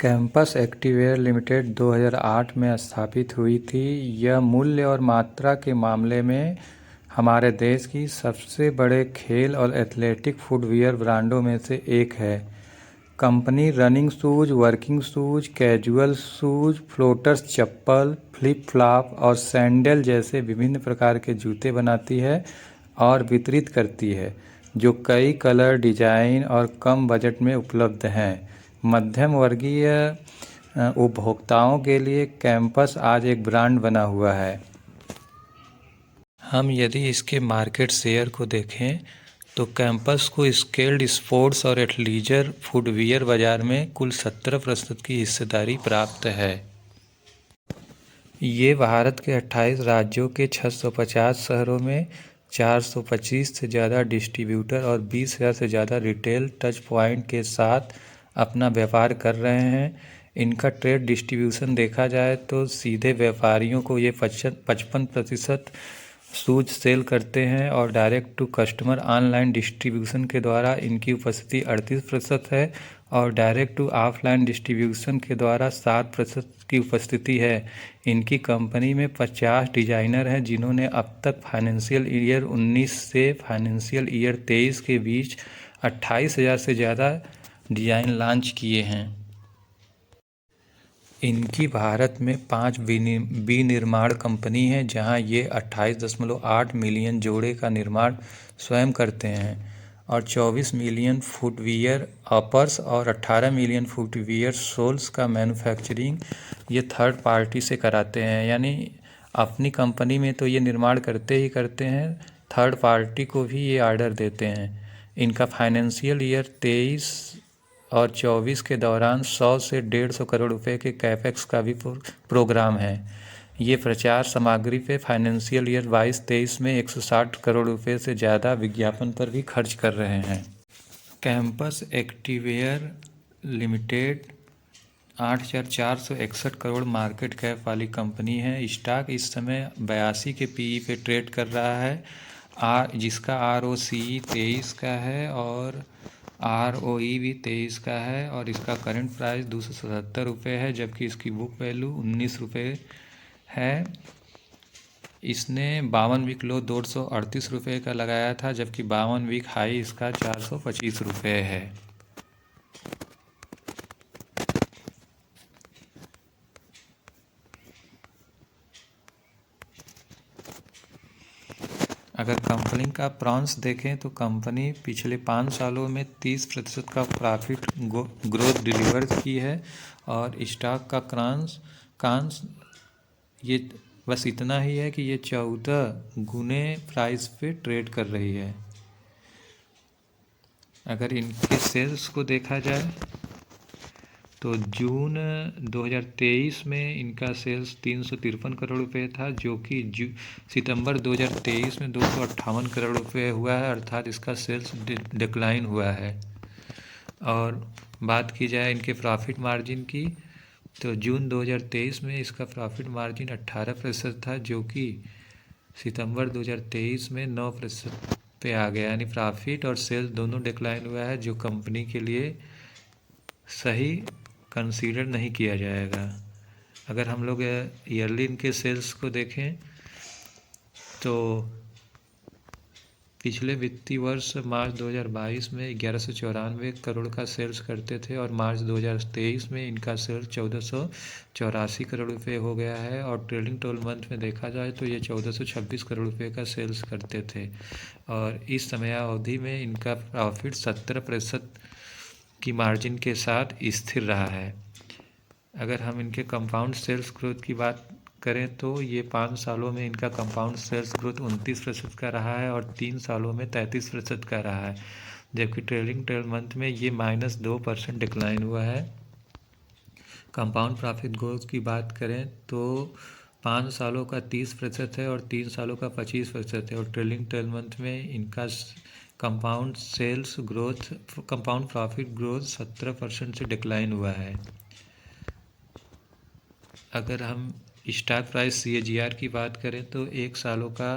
Campus Activewear limited 2008 में स्थापित हुई थी। यह मूल्य और मात्रा के मामले में हमारे देश की सबसे बड़े खेल और एथलेटिक फुटवियर ब्रांडों में से एक है। Company running shoes, working shoes, casual shoes, floaters चप्पल, फ्लिप फ्लॉप और सैंडल जैसे विभिन्न प्रकार के जूते बनाती है और वितरित करती है, जो कई कलर, डिजाइन और कम बजट में उपलब्ध हैं। मध्यम वर्गीय उपभोक्ताओं के लिए कैंपस आज एक ब्रांड बना हुआ है। हम यदि इसके मार्केट शेयर को देखें तो कैंपस को स्केल्ड स्पोर्ट्स और एथलीजर फुटवियर बाजार में कुल 17% की हिस्सेदारी प्राप्त है। ये भारत के 28 राज्यों के 650 शहरों में 425 से ज़्यादा डिस्ट्रीब्यूटर और 20,000 से ज़्यादा रिटेल टच पॉइंट के साथ अपना व्यापार कर रहे हैं। इनका ट्रेड डिस्ट्रीब्यूशन देखा जाए तो सीधे व्यापारियों को ये 55% शूज सेल करते हैं और direct to customer online distribution के द्वारा इनकी उपस्थिति 38% है और डायरेक्ट टू ऑफलाइन डिस्ट्रीब्यूशन के द्वारा 7% की उपस्थिति है। इनकी कंपनी में 50 डिज़ाइनर हैं जिन्होंने अब तक फाइनेंशियल ईयर 19 से फाइनेंशियल ईयर 23 के बीच 28,000 से ज़्यादा डिज़ाइन लॉन्च किए हैं। इनकी भारत में 5 विनिर्माण कंपनी है जहां ये 28.8 मिलियन जोड़े का निर्माण स्वयं करते हैं और 24 मिलियन फुटवियर अपर्स और 18 मिलियन फुटवियर सोल्स का मैन्युफैक्चरिंग ये थर्ड पार्टी से कराते हैं। यानी अपनी कंपनी में तो ये निर्माण करते ही करते हैं, थर्ड पार्टी को भी ये ऑर्डर देते हैं। इनका फाइनेंशियल ईयर 23 और 24 के दौरान 100 से 150 करोड़ रुपए के कैपेक्स का भी प्रोग्राम है। ये प्रचार सामग्री पे फाइनेंशियल ईयर 22-23 में 160 करोड़ रुपए से ज़्यादा विज्ञापन पर भी खर्च कर रहे हैं। Campus Activewear limited 8,461 crore market cap वाली कंपनी है। स्टॉक इस समय 82 के पीई पे ट्रेड कर रहा है, जिसका ROCE 23 का है और ROE भी 23 का है और इसका करंट प्राइस 277 रुपये है, जबकि इसकी बुक वैल्यू 19 रुपये है। इसने 52 वीक लो 238 रुपये का लगाया था, जबकि 52 वीक हाई इसका 425 रुपये है। अगर कंपनी का प्रॉन्स देखें तो कंपनी पिछले 5 सालों में 30% का प्रॉफिट ग्रोथ डिलीवर की है और स्टॉक का कांस ये बस इतना ही है कि ये 14 गुने प्राइस पे ट्रेड कर रही है। अगर इनके सेल्स को देखा जाए तो जून 2023 में इनका सेल्स 353 करोड़ रुपए था, जो कि सितंबर 2023 में 258 करोड़ रुपए हुआ है, अर्थात इसका सेल्स डिक्लाइन हुआ है। और बात की जाए इनके प्रॉफिट मार्जिन की तो जून 2023 में इसका प्रॉफिट मार्जिन 18% था, जो कि सितंबर 2023 में 9% पे आ गया। यानी प्रॉफिट और सेल्स दोनों डिक्लाइन हुआ है, जो कंपनी के लिए सही कंसीडर नहीं किया जाएगा। अगर हम लोग ईयरली इनके सेल्स को देखें तो पिछले वित्तीय वर्ष मार्च 2022 में 1194 करोड़ का सेल्स करते थे और मार्च 2023 में इनका सेल्स 1484 करोड़ रुपए हो गया है और ट्रेलिंग 12 मंथ में देखा जाए तो ये 1426 करोड़ रुपए का सेल्स करते थे और इस समय अवधि में इनका प्रॉफिट 17% की मार्जिन के साथ स्थिर रहा है। अगर हम इनके कंपाउंड सेल्स ग्रोथ की बात करें तो ये 5 सालों में इनका कंपाउंड सेल्स ग्रोथ 29% का रहा है और 3 सालों में 33% का रहा है, जबकि ट्रेलिंग 12 मंथ में ये -2% डिक्लाइन हुआ है। कंपाउंड प्रॉफिट ग्रोथ की बात करें तो 5 सालों का 30% है और 3 सालों का 25% है और ट्रेलिंग 12 मंथ में इनका कंपाउंड प्रॉफिट ग्रोथ 17% से डिक्लाइन हुआ है। अगर हम स्टॉक प्राइस CAGR की बात करें तो 1 सालों का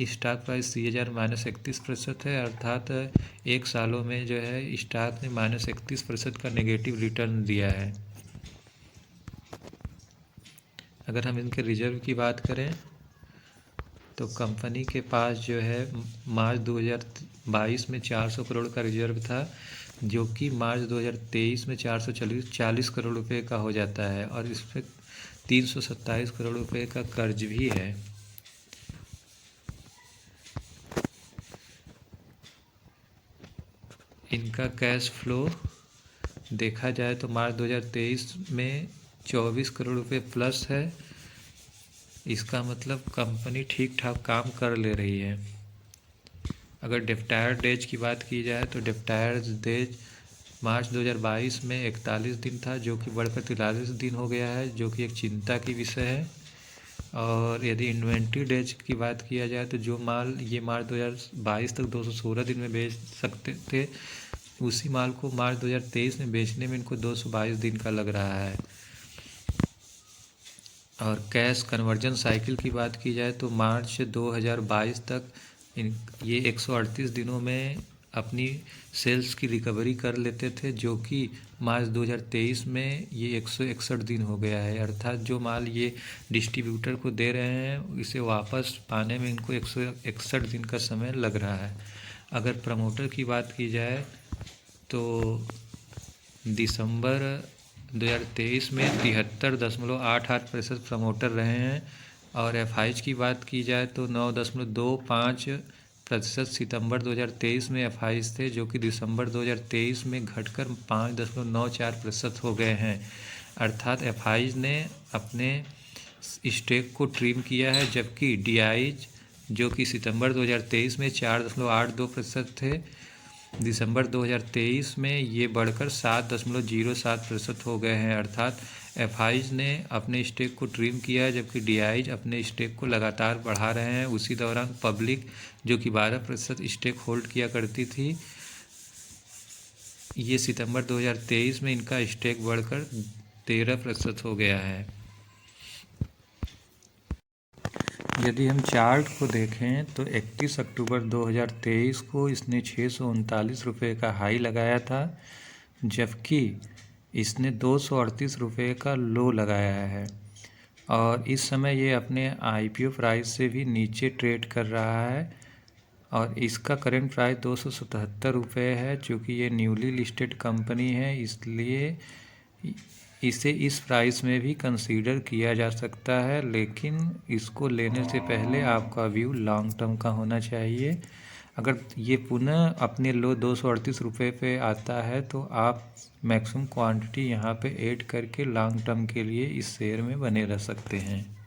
स्टॉक प्राइस CAGR -31% है, अर्थात 1 सालों में जो है स्टॉक ने -31% का नेगेटिव रिटर्न दिया है। अगर हम इनके रिजर्व की बात करें तो कंपनी के पास जो है मार्च 2022 में 400 करोड़ का रिजर्व था, जो कि मार्च 2023 में 440 करोड़ रुपए का हो जाता है, और इसमें 327 करोड़ रुपए का कर्ज भी है। इनका कैश फ्लो देखा जाए तो मार्च 2023 में 24 करोड़ रुपए प्लस है। इसका मतलब कंपनी ठीक ठाक काम कर ले रही है। अगर डेप्टायर डेज की बात की जाए तो डेप्टायर डेज मार्च 2022 में 41 दिन था, जो कि बढ़कर 43 दिन हो गया है, जो कि एक चिंता की विषय है। और यदि इन्वेंट्री डेज की बात किया जाए तो जो माल ये मार्च 2022 तक 216 दिन में बेच सकते थे, उसी माल को मार्च 2023 में बेचने में इनको 222 दिन का लग रहा है। और कैश कन्वर्जन साइकिल की बात की जाए तो मार्च 2022 तक ये 138 दिनों में अपनी सेल्स की रिकवरी कर लेते थे, जो कि मार्च 2023 में ये 161 दिन हो गया है। अर्थात जो माल ये डिस्ट्रीब्यूटर को दे रहे हैं, इसे वापस पाने में इनको 161 दिन का समय लग रहा है। अगर प्रमोटर की बात की जाए तो दिसंबर 2023 में 73.88% प्रमोटर रहे हैं, और FIs की बात की जाए तो 9.25% सितंबर 2023 में FIs थे, जो कि दिसंबर 2023 में घटकर 5.94% हो गए हैं। अर्थात FIs ने अपने स्टेक को ट्रिम किया है, जबकि DIs जो कि सितंबर 2023 में 4.82% थे, दिसंबर 2023 में ये बढ़कर 7.07% हो गए हैं। अर्थात FIs ने अपने स्टेक को ट्रिम किया है, जबकि DIs अपने स्टेक को लगातार बढ़ा रहे हैं। उसी दौरान पब्लिक जो कि 12% स्टेक होल्ड किया करती थी, ये सितंबर 2023 में इनका स्टेक बढ़कर 13% हो गया है। यदि हम चार्ट को देखें तो 31 अक्टूबर 2023 को इसने 639 रुपये का हाई लगाया था, जबकि इसने 238 रुपये का लो लगाया है, और इस समय ये अपने IPO प्राइस से भी नीचे ट्रेड कर रहा है, और इसका करंट प्राइस 277 रुपये है। चूँकि ये न्यूली लिस्टेड कंपनी है, इसलिए इसे इस प्राइस में भी कंसीडर किया जा सकता है, लेकिन इसको लेने से पहले आपका व्यू लॉन्ग टर्म का होना चाहिए। अगर ये पुनः अपने लो 238 रुपये पे आता है तो आप मैक्सिमम क्वांटिटी यहाँ पे ऐड करके लॉन्ग टर्म के लिए इस शेयर में बने रह सकते हैं।